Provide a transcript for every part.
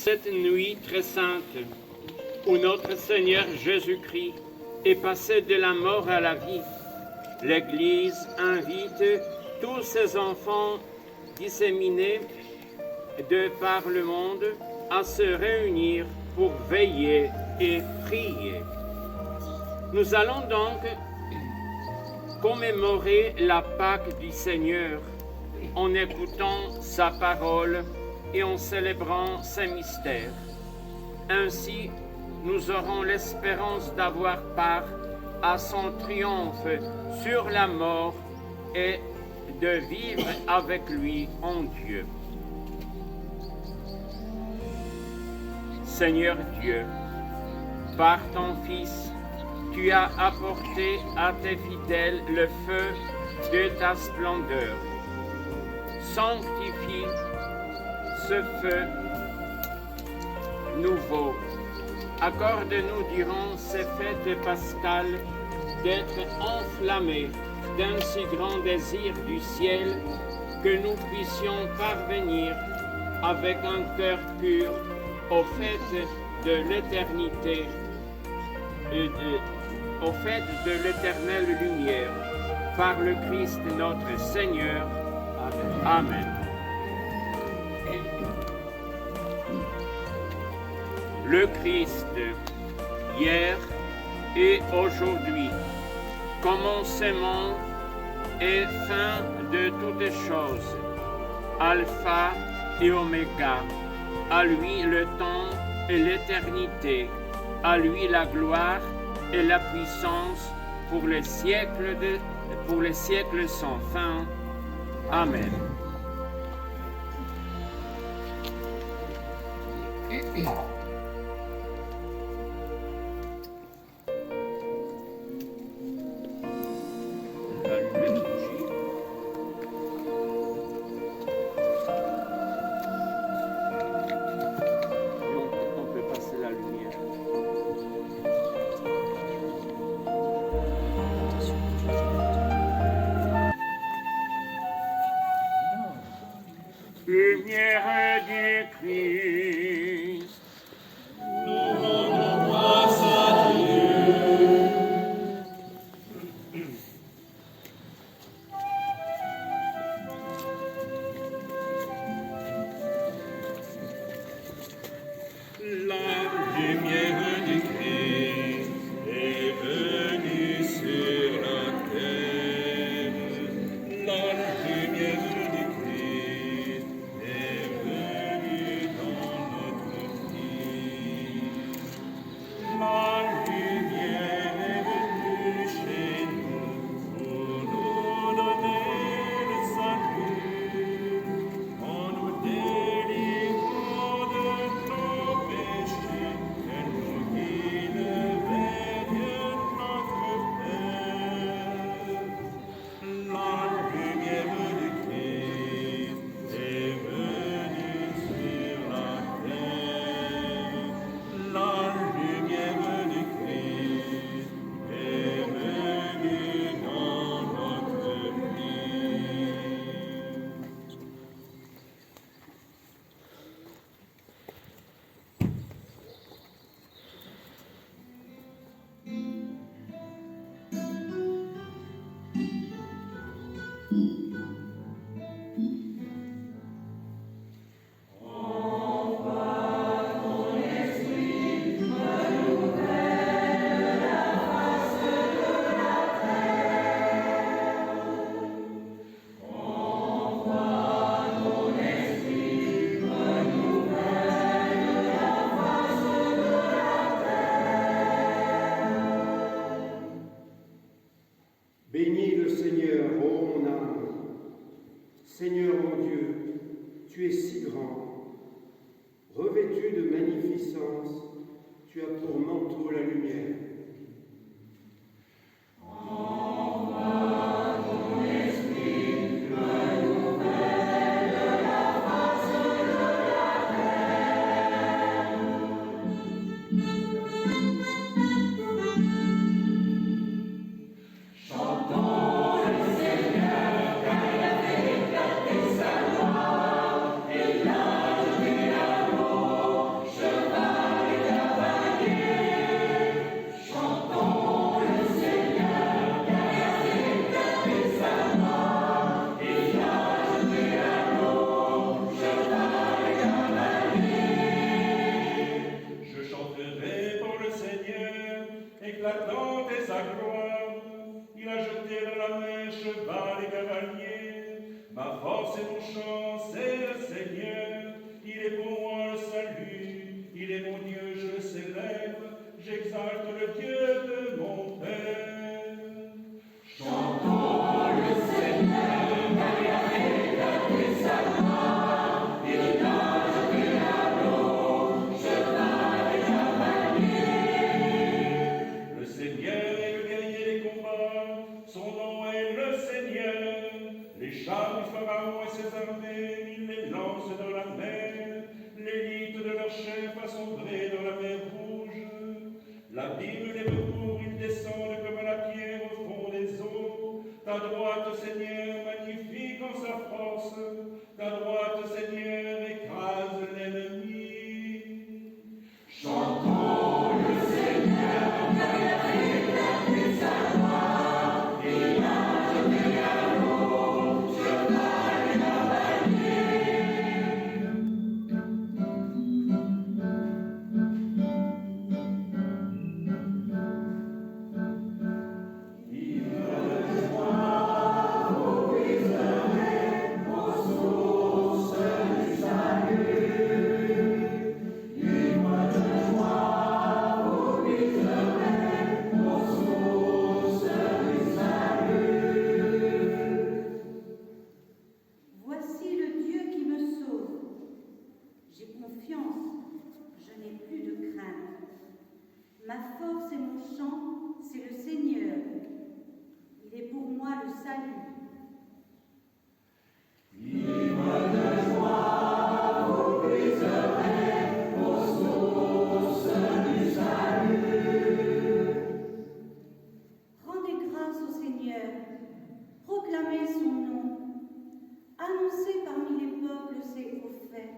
cette nuit très sainte où notre Seigneur Jésus-Christ est passé de la mort à la vie, l'Église invite tous ses enfants disséminés de par le monde à se réunir pour veiller et prier. Nous allons donc commémorer la Pâque du Seigneur en écoutant sa parole et en célébrant ses mystères. Ainsi, nous aurons l'espérance d'avoir part à son triomphe sur la mort et de vivre avec lui en Dieu. Seigneur Dieu, par ton Fils, tu as apporté à tes fidèles le feu de ta splendeur. Sanctifie ce feu nouveau. Accorde-nous durant ces fêtes pascales d'être enflammés d'un si grand désir du ciel que nous puissions parvenir avec un cœur pur au fait de l'éternité, au fait de l'éternelle lumière, par le Christ notre Seigneur. Amen. Le Christ, hier et aujourd'hui, commencement et fin de toutes choses, Alpha et Oméga, à lui le temps et l'éternité, à lui la gloire et la puissance pour les siècles sans fin. Amen. Lumière du Christ, j'exalte le Dieu de mon Père. Chantons le Seigneur, Maria de sa gloire, et l'ange de l'anneau, cheval et cavalier. Le Seigneur est le guerrier des combats, son nom est le Seigneur. Les chars du Pharaon et ses armées, il les lance dans la mer. L'élite de leur chef a sombré dans la mer rouge. L'abîme les recourt, ils descendent comme la pierre au fond des eaux. Ta droite, Seigneur, magnifique en sa force. Ta droite, Seigneur, écrase l'ennemi. Chantons le Seigneur, Maria de sa gloire, et l'ange de l'anneau, cheval et cavalier. Voici le Dieu qui me sauve. J'ai confiance, je n'ai plus de crainte. Ma force et mon chant, c'est le Seigneur. Il est pour moi le salut. Rendez grâce au Seigneur, proclamez son nom, annoncez parmi les peuples ses hauts faits,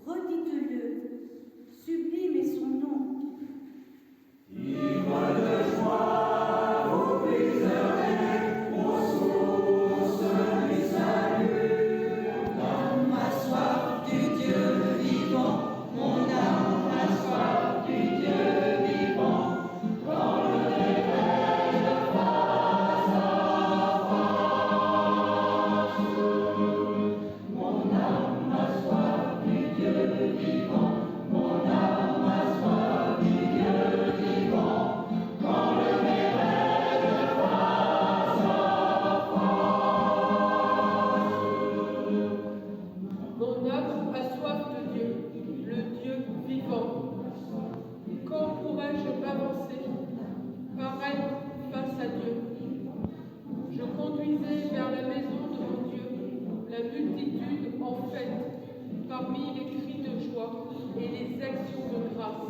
redites-le, sublimez son nom. Mon âme a soif de Dieu, le Dieu vivant. Quand pourrais-je m'avancer, paraître face à Dieu? Je conduisais vers la maison de mon Dieu la multitude en fête, parmi les cris de joie et les actions de grâce.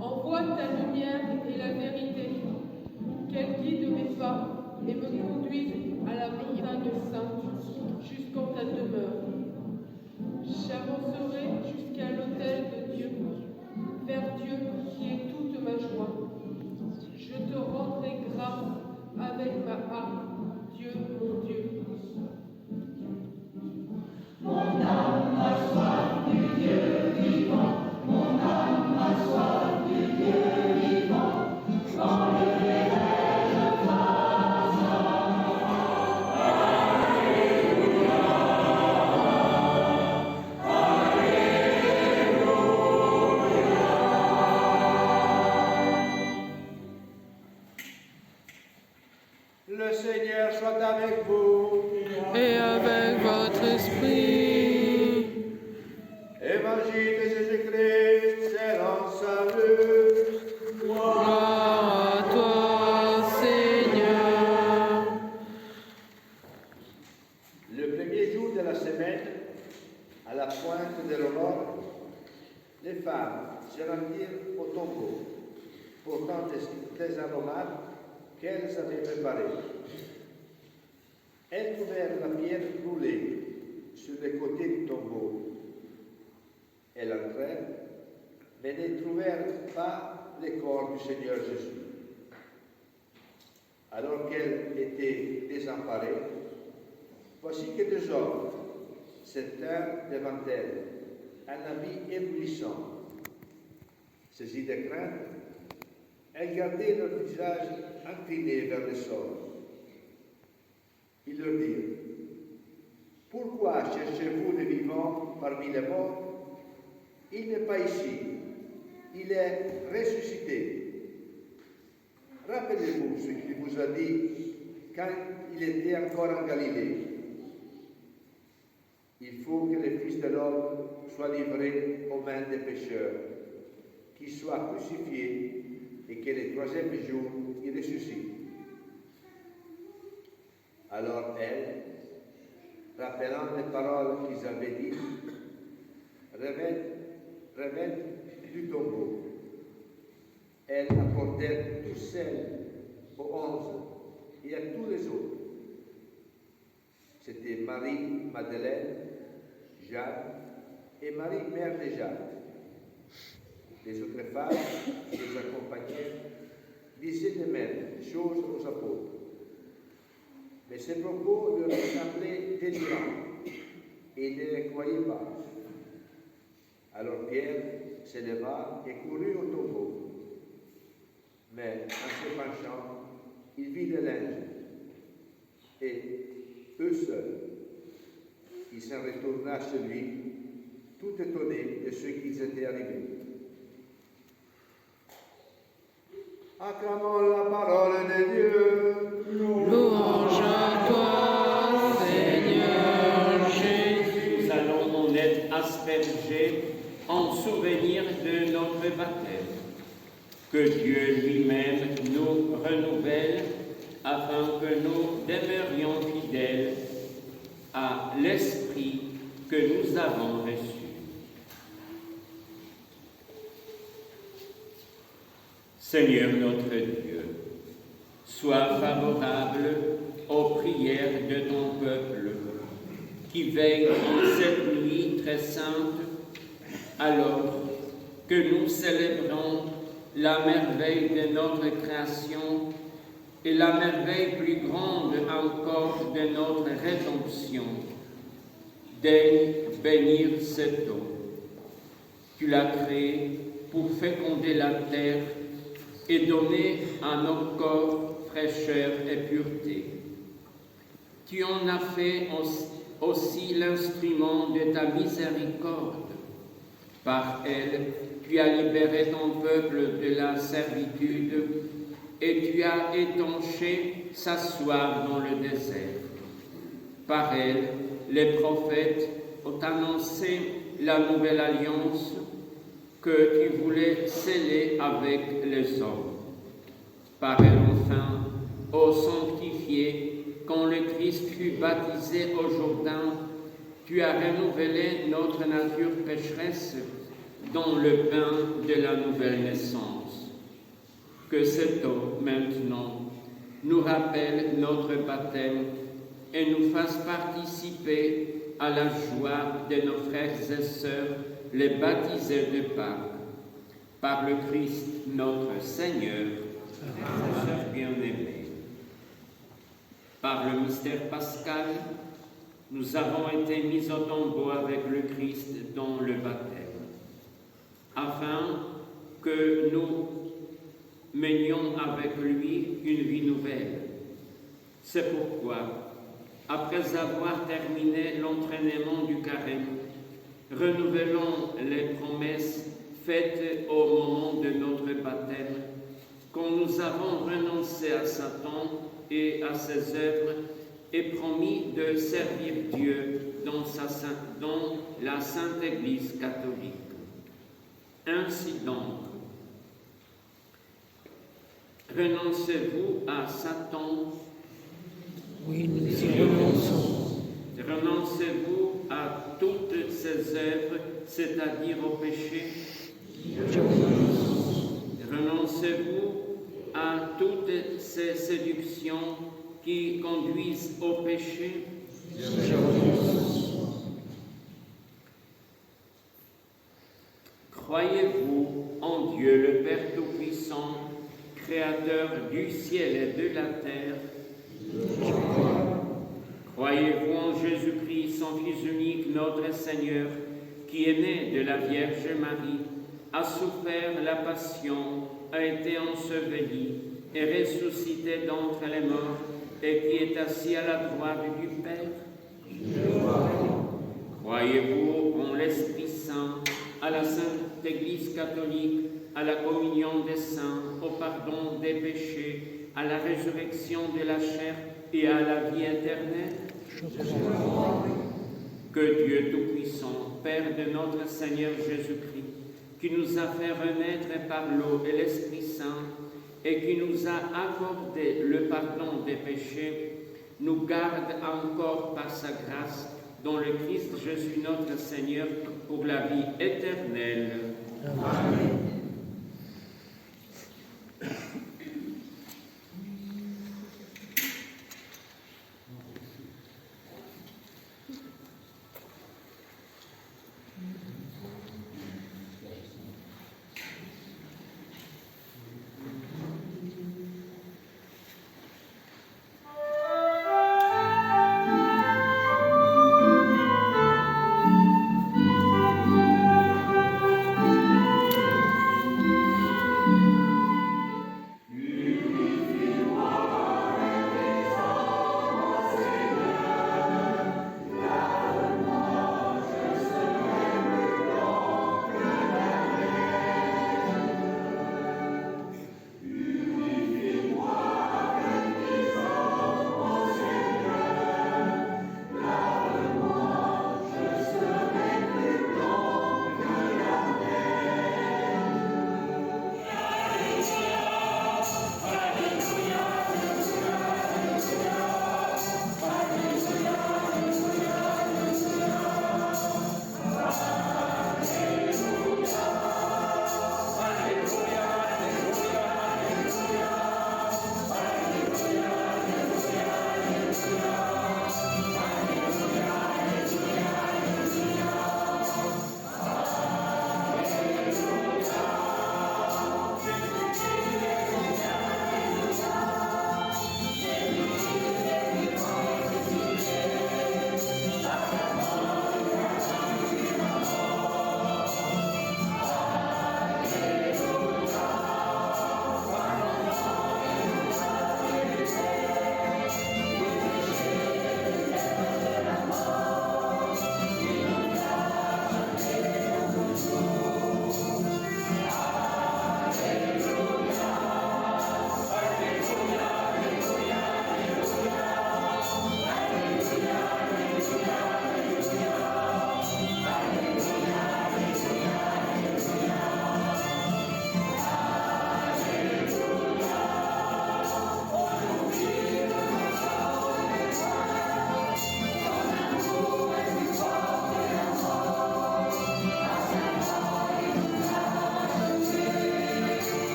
Envoie ta lumière et la vérité, qu'elle guide mes pas et me conduise à la montagne sainte, jusqu'en ta demeure. J'avancerai jusqu'à l'autel de Dieu, vers Dieu qui est toute ma joie. Je te rendrai grâce avec ma harpe, Dieu mon Dieu. Le Seigneur soit avec vous. Et avec votre esprit. Évangile de Jésus-Christ, selon salut. Gloire à toi, Seigneur. Le premier jour de la semaine, à la pointe de l'aurore, les femmes se rendirent au tombeau, portant des aromates qu'elles avaient préparés. Elles trouvèrent la pierre brûlée sur les côtés du tombeau. Elles entrèrent, mais ne trouvèrent pas le corps du Seigneur Jésus. Alors qu'elles étaient désemparées, voici que deux hommes se tinrent devant elles, un habit éblouissant. Saisie de crainte, elles gardaient leur visage incliné vers le sol. Ils leur dirent, « Pourquoi cherchez-vous le vivant parmi les morts? Il n'est pas ici, il est ressuscité. Rappelez-vous ce qu'il vous a dit quand il était encore en Galilée. Il faut que le Fils de l'homme soit livré aux mains des pécheurs, qu'il soit crucifié et que le troisième jour il ressuscite. » Alors elles, rappelant les paroles qu'ils avaient dites, revinrent du tombeau. Elles apportèrent tous celles aux 11 et à tous les autres. C'était Marie Madeleine, Jacques et Marie, mère de Jacques. Les autres femmes qui les accompagnaient disaient les mêmes choses aux apôtres. Mais ces propos leur semblaient délirants et ils ne les croyaient pas. Alors Pierre se leva et courut au tombeau. Mais en se penchant, il vit le linge. Et eux seuls, il s'en retourna chez lui, tout étonné de ce qui était arrivé. Acclamons la parole de Dieu. Louange à toi, Seigneur Jésus. Nous allons en être aspergés en souvenir de notre baptême. Que Dieu lui-même nous renouvelle afin que nous demeurions fidèles à l'Esprit que nous avons reçu. Seigneur notre Dieu, sois favorable aux prières de ton peuple qui veille en cette nuit très sainte, alors que nous célébrons la merveille de notre création et la merveille plus grande encore de notre rédemption. Daigne bénir cette eau. Tu l'as créée pour féconder la terre et donner à nos corps fraîcheur et pureté. Tu en as fait aussi l'instrument de ta miséricorde. Par elle, tu as libéré ton peuple de la servitude et tu as étanché sa soif dans le désert. Par elle, les prophètes ont annoncé la nouvelle alliance que tu voulais sceller avec les hommes. Par elle, enfin, ô sanctifié, quand le Christ fut baptisé au Jourdain, tu as renouvelé notre nature pécheresse dans le bain de la nouvelle naissance. Que cette eau, maintenant, nous rappelle notre baptême et nous fasse participer à la joie de nos frères et sœurs, les baptisés de Pâques. Par le Christ notre Seigneur, sœurs bien-aimés. Par le mystère pascal, nous avons été mis au tombeau avec le Christ dans le baptême, afin que nous menions avec lui une vie nouvelle. C'est pourquoi, après avoir terminé l'entraînement du carême, renouvelons les promesses faites au moment de notre baptême, quand nous avons renoncé à Satan et à ses œuvres et promis de servir Dieu dans la Sainte Église catholique. Ainsi donc, renoncez-vous à Satan? Oui, nous y renonçons. Renoncez-vous à toutes ses œuvres, c'est-à-dire au péché? Je renonce. Renoncez-vous à toutes ces séductions qui conduisent au péché? Je renonce. Croyez-vous en Dieu le Père Tout-Puissant, Créateur du ciel et de la terre? Je crois. Croyez-vous en Jésus-Christ, son Fils unique, notre Seigneur, qui est né de la Vierge Marie, a souffert la passion, a été enseveli et ressuscité d'entre les morts, et qui est assis à la droite du Père. Croyez-vous en l'Esprit Saint, à la Sainte Église catholique, à la communion des saints, au pardon des péchés, à la résurrection de la chair et à la vie éternelle? Que Dieu Tout-Puissant, Père de notre Seigneur Jésus-Christ, qui nous a fait renaître par l'eau et l'Esprit Saint, et qui nous a accordé le pardon des péchés, nous garde encore par sa grâce dans le Christ Jésus notre Seigneur pour la vie éternelle. Amen.